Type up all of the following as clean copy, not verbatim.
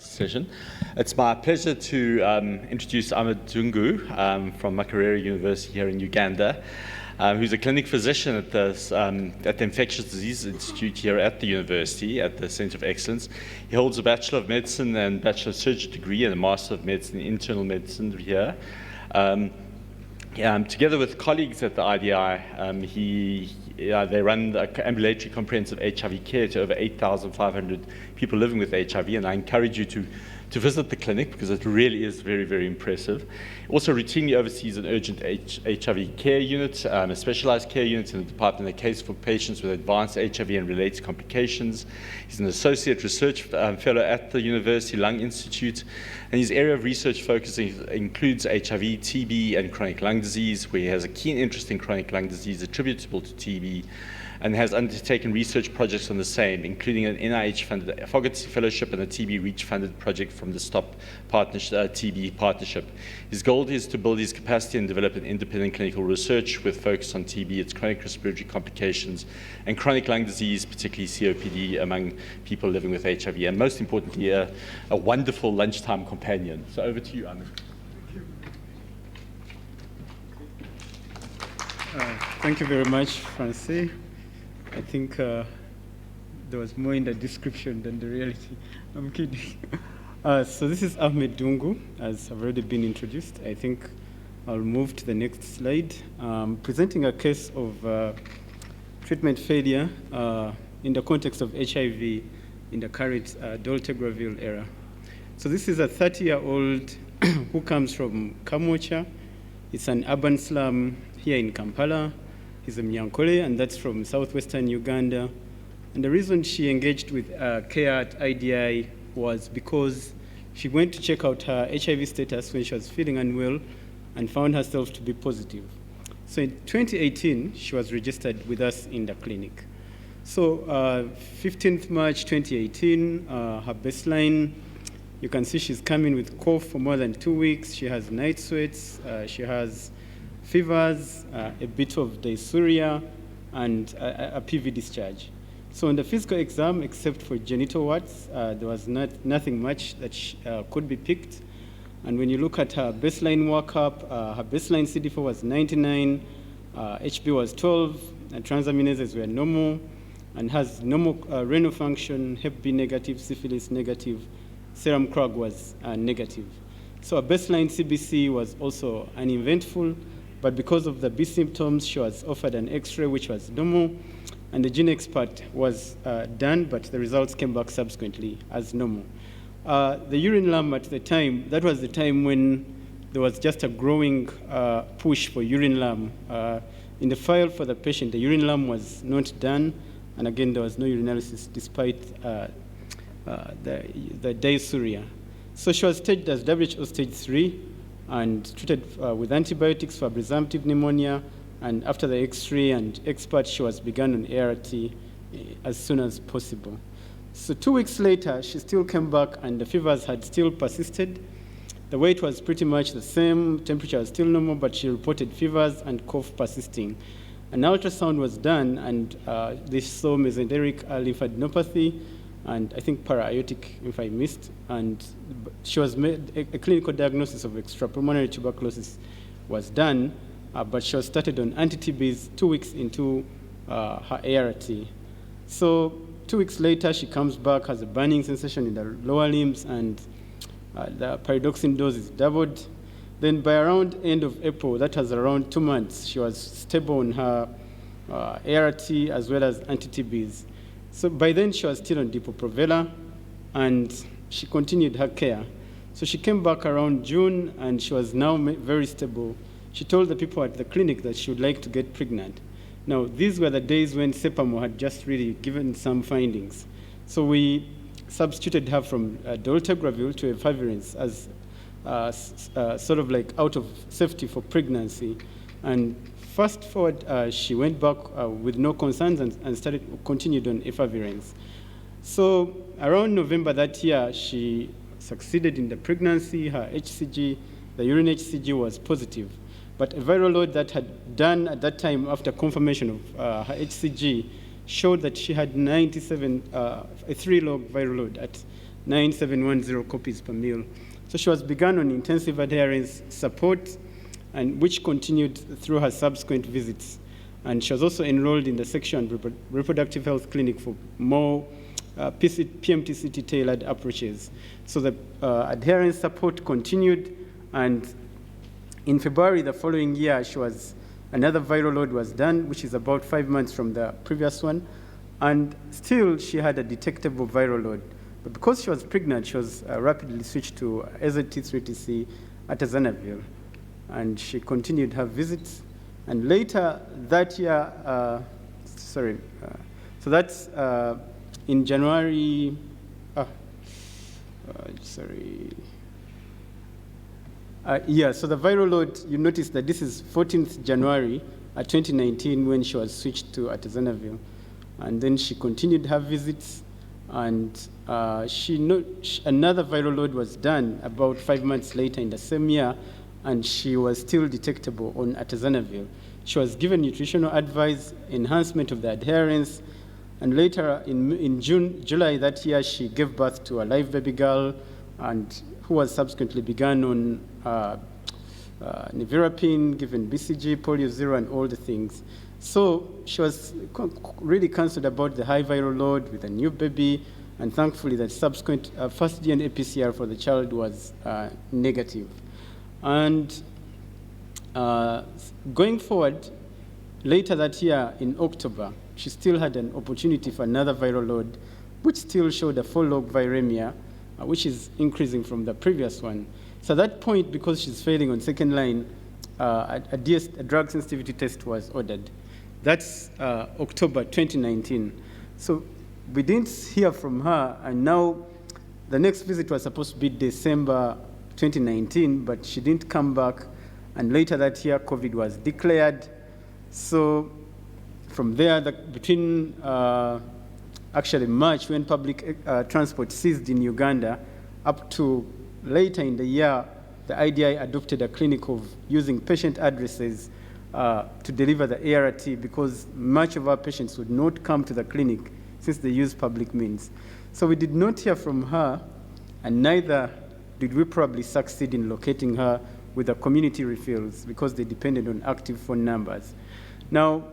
Session. It's my pleasure to introduce Ahmed Ddungu from Makerere University here in Uganda, who's a clinic physician at the Infectious Disease Institute here at the university, at the Center of Excellence. He holds a Bachelor of Medicine and Bachelor of Surgery degree and a Master of Medicine in Internal Medicine here. Together with colleagues at the IDI, they run ambulatory comprehensive HIV care to over 8,500 people living with HIV, and I encourage you to visit the clinic because it really is very, very impressive. Also routinely oversees an urgent HIV care unit, a specialized care unit in the department that caters for patients with advanced HIV and related complications. He's an associate research fellow at the University Lung Institute, and his area of research focus includes HIV, TB, and chronic lung disease, where he has a keen interest in chronic lung disease attributable to TB, and has undertaken research projects on the same, including an NIH-funded Fogarty Fellowship and a TB Reach-funded project from the STOP TB Partnership. His goal is to build his capacity and develop an independent clinical research with focus on TB, its chronic respiratory complications, and chronic lung disease, particularly COPD, among people living with HIV, and most importantly, a wonderful lunchtime companion. So over to you, Ahmed. Thank you very much, Francis. I think there was more in the description than the reality. I'm kidding. So this is Ahmed Ddungu, as I've already been introduced. I think I'll move to the next slide. Presenting a case of treatment failure in the context of HIV in the current dolutegravir era. So this is a 30-year-old who comes from Kamwocha. It's an urban slum here in Kampala. He's a Mnyankole, and that's from southwestern Uganda. And the reason she engaged with care at IDI was because she went to check out her HIV status when she was feeling unwell and found herself to be positive. So in 2018, she was registered with us in the clinic. So 15th March 2018, her baseline, you can see she's coming with cough for more than 2 weeks. She has night sweats. She has fevers, a bit of dysuria, and a PV discharge. So in the physical exam, except for genital warts, there was nothing much that could be picked. And when you look at her baseline workup, her baseline CD4 was 99, HB was 12, and transaminases were normal, and has normal renal function, Hep B negative, syphilis negative, serum CRUG was negative. So a baseline CBC was also uneventful, but because of the B symptoms, she was offered an X-ray, which was normal, and the gene expert was done, but the results came back subsequently as normal. The urine lamp at the time, that was the time when there was just a growing push for urine lamp. In the file for the patient, the urine lamp was not done, and again, there was no urinalysis despite the dysuria. So she was staged as WHO stage 3, and treated with antibiotics for presumptive pneumonia, and after the X-ray and expert, she was begun on ART as soon as possible. So 2 weeks later, she still came back, and the fevers had still persisted. The weight was pretty much the same, temperature was still normal, but she reported fevers and cough persisting. An ultrasound was done, and they saw mesenteric lymphadenopathy, and I think para-aortic, if I missed, and she was made a clinical diagnosis of extrapulmonary tuberculosis was done, but she was started on anti-TBs 2 weeks into her ART. So 2 weeks later, she comes back, has a burning sensation in the lower limbs, and the pyridoxine dose is doubled. Then by around end of April, that was around 2 months, she was stable on her ART as well as anti-TBs. So by then, she was still on Depo-Provera, and she continued her care. So she came back around June, and she was now very stable. She told the people at the clinic that she would like to get pregnant. Now, these were the days when Sepamo had just really given some findings. So we substituted her from dolutegravir to efavirenz as sort of like out of safety for pregnancy. And fast forward, she went back with no concerns and continued on efavirenz. So around November that year, she succeeded in the pregnancy. Her HCG, the urine HCG was positive. But a viral load that had done at that time after confirmation of her HCG showed that she had 97, a 3-log viral load at 9,710 copies per mil. So she was begun on intensive adherence support, and which continued through her subsequent visits. And she was also enrolled in the sexual and reproductive health clinic for more PMTCT tailored approaches. So the adherence support continued, and in February the following year, another viral load was done, which is about 5 months from the previous one, and still she had a detectable viral load. But because she was pregnant, she was rapidly switched to AZT3TC atazanavir, and she continued her visits. And later that year, so that's in January, so the viral load, you notice that this is 14th January 2019 when she was switched to atazanavir. And then she continued her visits, and another viral load was done about 5 months later in the same year, and she was still detectable on atazanavir. She was given nutritional advice, enhancement of the adherence, and later in July that year, she gave birth to a live baby girl, and who was subsequently begun on nevirapine, given BCG, polio zero, and all the things. So she was really concerned about the high viral load with a new baby, and thankfully the subsequent first DNA PCR for the child was negative. And going forward, later that year in October, she still had an opportunity for another viral load, which still showed a 4-log viremia, which is increasing from the previous one. So at that point, because she's failing on second line, a drug sensitivity test was ordered. That's October 2019. So we didn't hear from her, and now the next visit was supposed to be December 2019, but she didn't come back, and later that year, COVID was declared. So from there, between actually March, when public transport ceased in Uganda, up to later in the year, the IDI adopted a clinic of using patient addresses to deliver the ART, because much of our patients would not come to the clinic since they use public means. So we did not hear from her, and neither did we probably succeed in locating her with the community refills, because they depended on active phone numbers. Now,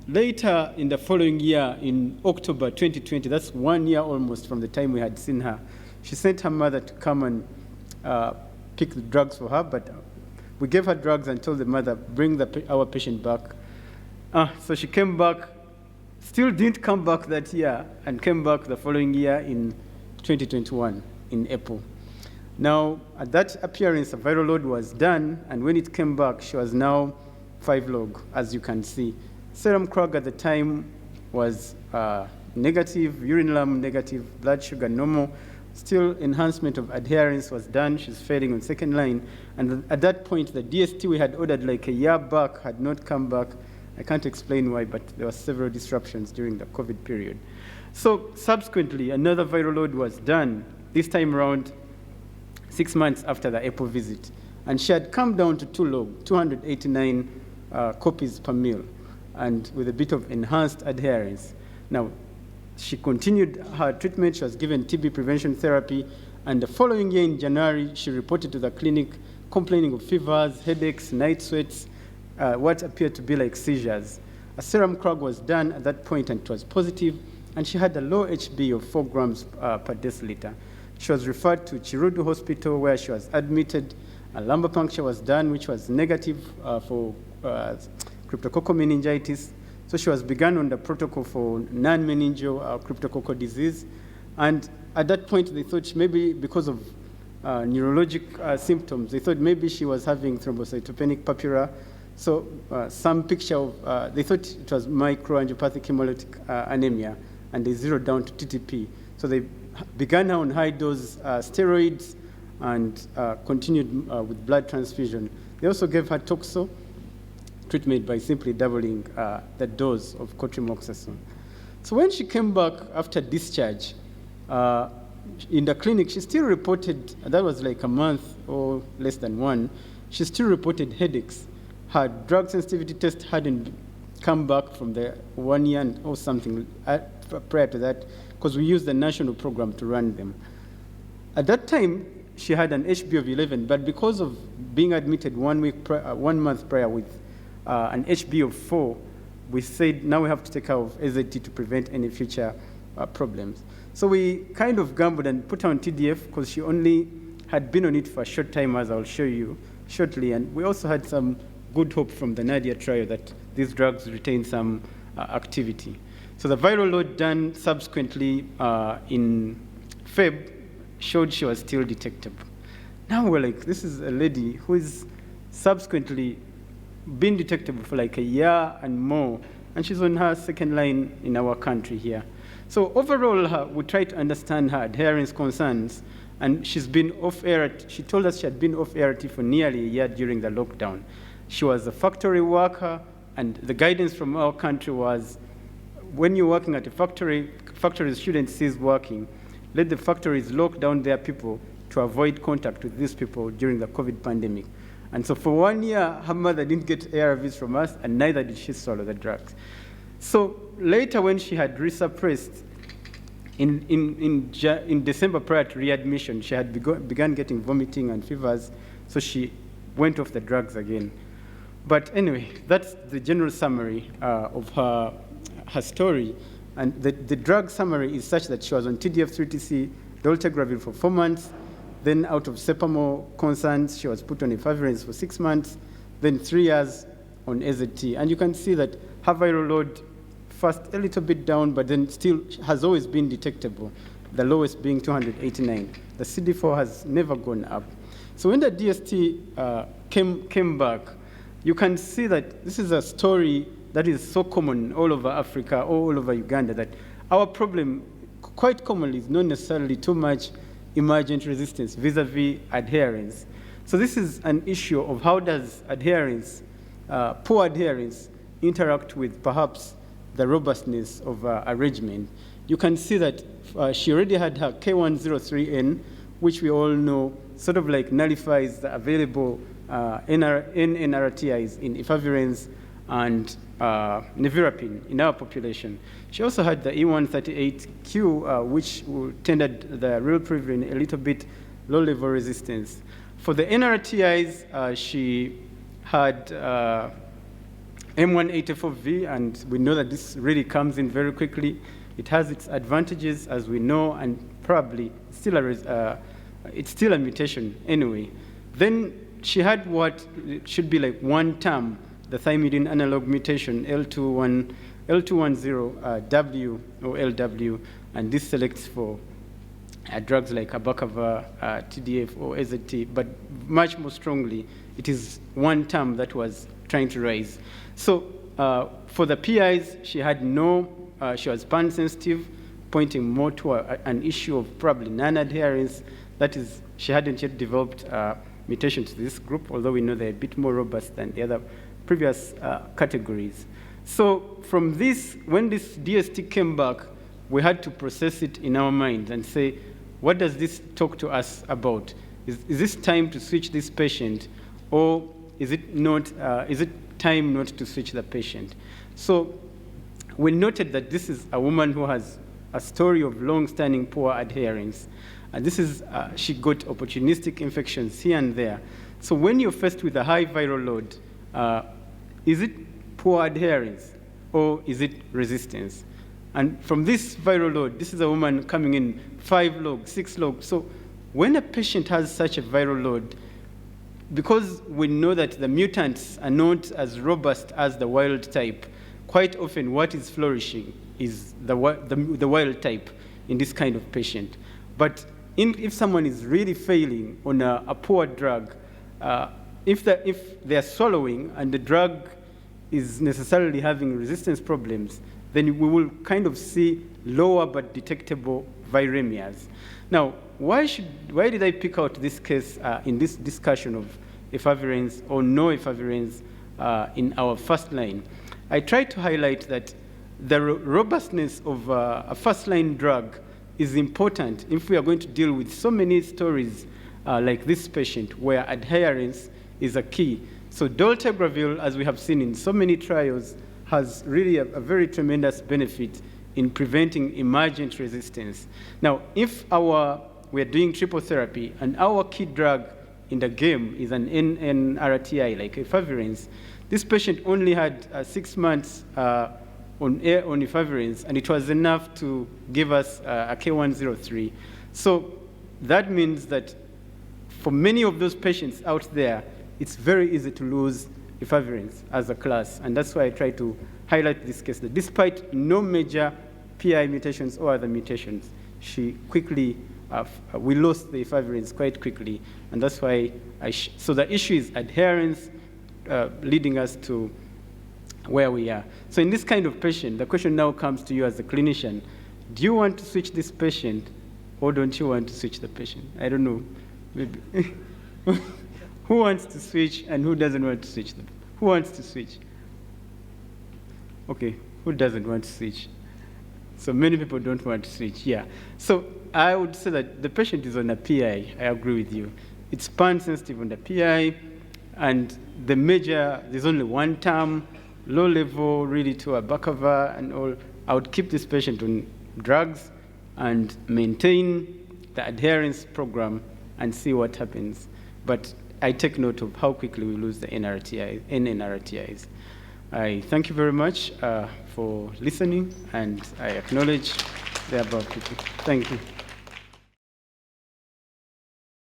later in the following year, in October 2020, that's 1 year almost from the time we had seen her, she sent her mother to come and pick the drugs for her, but we gave her drugs and told the mother, bring our patient back. So she came back, still didn't come back that year, and came back the following year in 2021, in April. Now, at that appearance, a viral load was done, and when it came back, she was now 5-log, as you can see. Serum CROG at the time was negative, urine lum negative, blood sugar normal. Still, enhancement of adherence was done. She's failing on second line. And at that point, the DST we had ordered like a year back had not come back. I can't explain why, but there were several disruptions during the COVID period. So subsequently, another viral load was done, this time around 6 months after the April visit. And she had come down to 2-log, 289 copies per mil, and with a bit of enhanced adherence. Now, she continued her treatment. She was given TB prevention therapy, and the following year in January, she reported to the clinic complaining of fevers, headaches, night sweats, what appeared to be like seizures. A serum CROG was done at that point, and it was positive, and she had a low HB of 4 grams per deciliter. She was referred to Chirudu Hospital, where she was admitted. A lumbar puncture was done, which was negative for cryptococcal meningitis. So she was begun on the protocol for non-meningeal cryptococcal disease. And at that point, they thought maybe because of neurologic symptoms, they thought maybe she was having thrombocytopenic purpura. So some picture of, they thought it was microangiopathic hemolytic anemia, and they zeroed down to TTP. So they began her on high-dose steroids and continued with blood transfusion. They also gave her toxo treatment by simply doubling the dose of cotrimoxazole. So when she came back after discharge, in the clinic, she still reported, that was like a month or less than one, she still reported headaches. Her drug sensitivity test hadn't come back from the 1 year or something prior to that, because we used the national program to run them. At that time, she had an HB of 11, but because of being admitted 1 month prior with an HB of 4, we said now we have to take care of AZT to prevent any future problems. So we kind of gambled and put her on TDF because she only had been on it for a short time, as I'll show you shortly. And we also had some good hope from the Nadia trial that these drugs retain some activity. So the viral load done subsequently in Feb showed she was still detectable. Now we're like, this is a lady who is subsequently been detectable for like a year and more, and she's on her second line in our country here. So overall, we try to understand her adherence concerns, and she's been off ART. She told us she had been off ART for nearly a year during the lockdown. She was a factory worker, and the guidance from our country was, when you're working at a factory, factories shouldn't cease working. Let the factories lock down their people to avoid contact with these people during the COVID pandemic. And so for 1 year, her mother didn't get ARVs from us, and neither did she swallow the drugs. So later, when she had resuppressed, in December prior to readmission, she had begun getting vomiting and fevers, so she went off the drugs again. But anyway, that's the general summary of her story. And the drug summary is such that she was on TDF-3TC, dolutegravir for 4 months. Then out of Sepamo concerns, she was put on efavirenz for 6 months, then 3 years on AZT. And you can see that her viral load first a little bit down, but then still has always been detectable, the lowest being 289. The CD4 has never gone up. So when the DST came back, you can see that this is a story that is so common all over Africa, all over Uganda, that our problem quite commonly is not necessarily too much emergent resistance vis-a-vis adherence. So this is an issue of how does adherence, poor adherence, interact with perhaps the robustness of a regimen. You can see that she already had her K103N, which we all know sort of like nullifies the available NRTIs in efavirenz and nevirapine in our population. She also had the E138Q, which tended the rilpivirine a little bit low-level resistance. For the NRTIs, she had M184V, and we know that this really comes in very quickly. It has its advantages, as we know, and probably it's still a mutation anyway. Then she had what should be like one term, the thymidine analog mutation, L210W or LW, and this selects for drugs like abacavir, TDF, or AZT, but much more strongly, it is one term that was trying to raise. So for the PIs, she had she was pan-sensitive, pointing more to an issue of probably non-adherence. That is, she hadn't yet developed mutation to this group, although we know they're a bit more robust than the other previous categories. So from this, when this DST came back, we had to process it in our minds and say, what does this talk to us about? Is this time to switch this patient, or is it not? Is it time not to switch the patient? So we noted that this is a woman who has a story of long-standing poor adherence. And this is, she got opportunistic infections here and there. So when you're faced with a high viral load, is it poor adherence or is it resistance? And from this viral load, this is a woman coming in 5 log, 6 log. So when a patient has such a viral load, because we know that the mutants are not as robust as the wild type, quite often what is flourishing is the wild type in this kind of patient. But if someone is really failing on a poor drug, if they're swallowing and the drug is necessarily having resistance problems, then we will kind of see lower but detectable viremias. Now, why did I pick out this case in this discussion of efavirenz or no efavirenz in our first line? I tried to highlight that the robustness of a first-line drug is important if we are going to deal with so many stories like this patient where adherence is a key. So dolutegravir, as we have seen in so many trials, has really a very tremendous benefit in preventing emergent resistance. Now, if our we're doing triple therapy, and our key drug in the game is an NRTI, like efavirenz. This patient only had 6 months on efavirenz, and it was enough to give us a K103. So that means that for many of those patients out there, it's very easy to lose efavirenz as a class, and that's why I try to highlight this case, that despite no major PI mutations or other mutations, she quickly, we lost the efavirenz quite quickly, and that's why so the issue is adherence leading us to where we are. So in this kind of patient, the question now comes to you as a clinician: do you want to switch this patient, or don't you want to switch the patient? I don't know. Maybe. Who wants to switch and who doesn't want to switch them? Who wants to switch? Okay, who doesn't want to switch? So many people don't want to switch, yeah. So I would say that the patient is on a PI, I agree with you. It's pan-sensitive on the PI, and the major, there's only one term, low level, really to a Bakava and all. I would keep this patient on drugs and maintain the adherence program and see what happens. But I take note of how quickly we lose the NNRTIs. I thank you very much for listening, and I acknowledge the above people. Thank you.